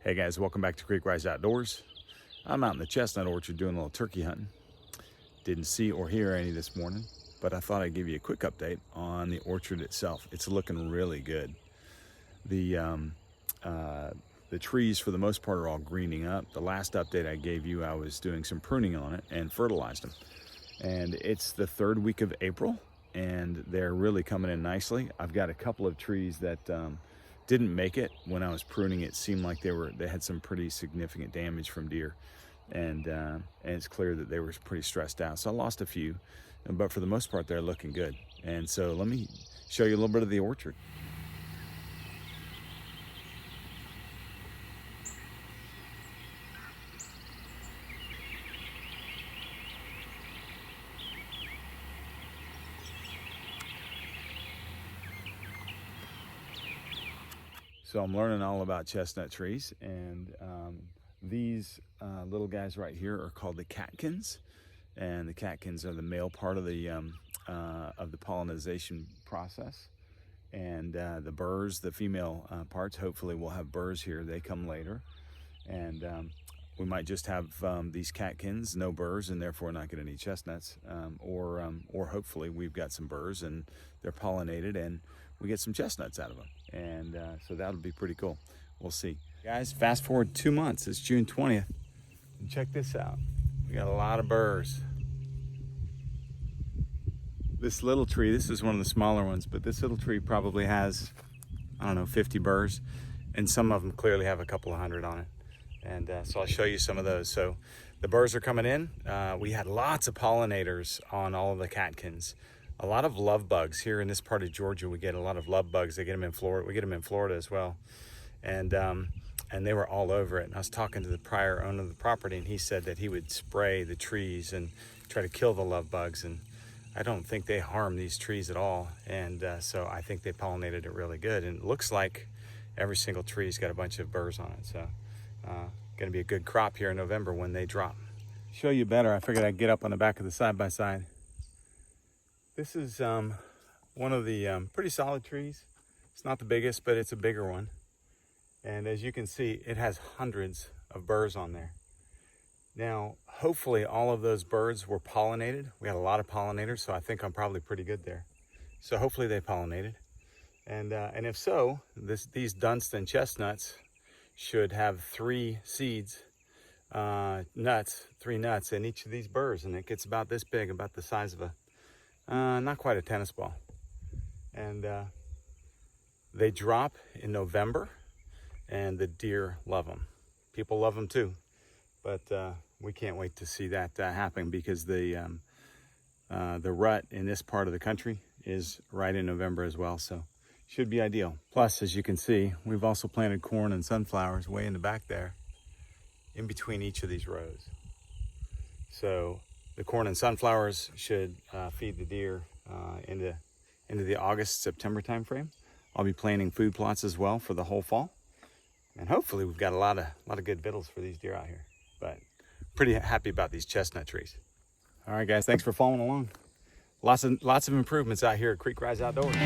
Hey guys, welcome back to Creek Rise Outdoors. I'm out in the chestnut orchard doing a little turkey hunting. Didn't see or hear any this morning, but I thought I'd give you a quick update on the orchard itself. It's looking really good. The trees for the most part are all greening up. The last update I gave you, I was doing some pruning on it and fertilized them. And it's the third week of April and they're really coming in nicely. I've got a couple of trees that didn't make it when I was pruning. It seemed like they had some pretty significant damage from deer, and it's clear that they were pretty stressed out. So I lost a few, but for the most part they're looking good. And so let me show you a little bit of the orchard. So I'm learning all about chestnut trees, and these little guys right here are called the catkins, and the catkins are the male part of the pollination process, and the burrs, the female parts. Hopefully we'll have burrs here. They come later, and we might just have these catkins, no burrs, and therefore not get any chestnuts, or hopefully we've got some burrs and they're pollinated and we get some chestnuts out of them. And so that'll be pretty cool. We'll see. Guys, fast forward 2 months. It's June 20th. And check this out. We got a lot of burrs. This little tree, this is one of the smaller ones, but this little tree probably has, I don't know, 50 burrs. And some of them clearly have a couple of hundred on it. And so I'll show you some of those. So the burrs are coming in. We had lots of pollinators on all of the catkins. A lot of love bugs here in this part of Georgia. We get a lot of love bugs. They get them in Florida. We get them in Florida as well. And they were all over it. And I was talking to the prior owner of the property, and he said that he would spray the trees and try to kill the love bugs. And I don't think they harm these trees at all. And so I think they pollinated it really good. And it looks like every single tree's got a bunch of burrs on it. So gonna be a good crop here in November when they drop. Show you better, I figured I'd get up on the back of the side-by-side. This is one of the pretty solid trees. It's not the biggest, but it's a bigger one. And as you can see, it has hundreds of burrs on there. Now, hopefully all of those birds were pollinated. We had a lot of pollinators, so I think I'm probably pretty good there. So hopefully they pollinated. And if so, these Dunston chestnuts should have 3 seeds, three nuts in each of these burrs. And it gets about this big, about the size of a, not quite a tennis ball. And they drop in November, and the deer love them. People love them too, but we can't wait to see that happen, because the rut in this part of the country is right in November as well, so should be ideal. Plus, as you can see, we've also planted corn and sunflowers way in the back there, in between each of these rows. So the corn and sunflowers should feed the deer into the August, September timeframe. I'll be planting food plots as well for the whole fall. And hopefully we've got a lot of good victuals for these deer out here. But pretty happy about these chestnut trees. All right, guys, thanks for following along. Lots of improvements out here at Creek Rise Outdoors.